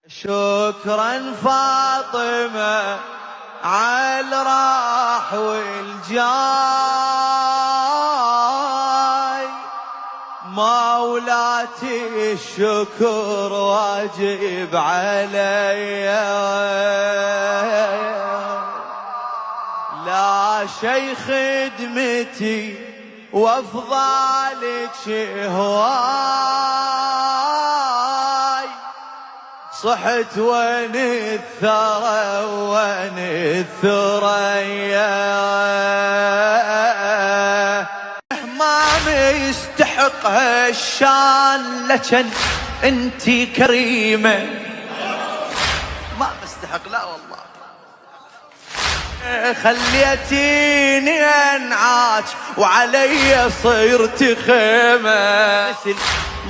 شكرا فاطمة على الراح والجاي، مولاتي الشكر واجب علي، لا شي خدمتي وافضالك هواي، صحت وين الثرى وين الثريا، ما يستحق هالشان لكن انتي كريمة، ما مستحق لا والله، خليتيني انعاج وعلي صرت خيمة، مثل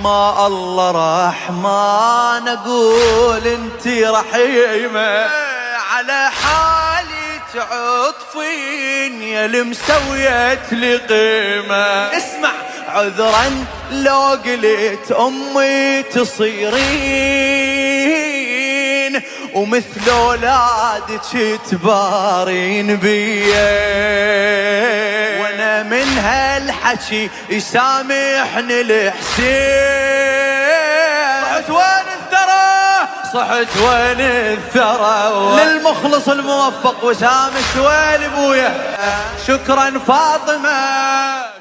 ما الله رحمن اقول انتي رحيمة، على حالي تعطفين يا المسويت لي قيمة، اسمع عذرا لو قلت امي تصيرين ومثل اولادك تبارين بيا، وانا من هالحكي يسامحني الحسين، صحت وين الثرى صحت وين الثرى، للمخلص الموفق وسام الشويل ابويا، شكرا فاطمة.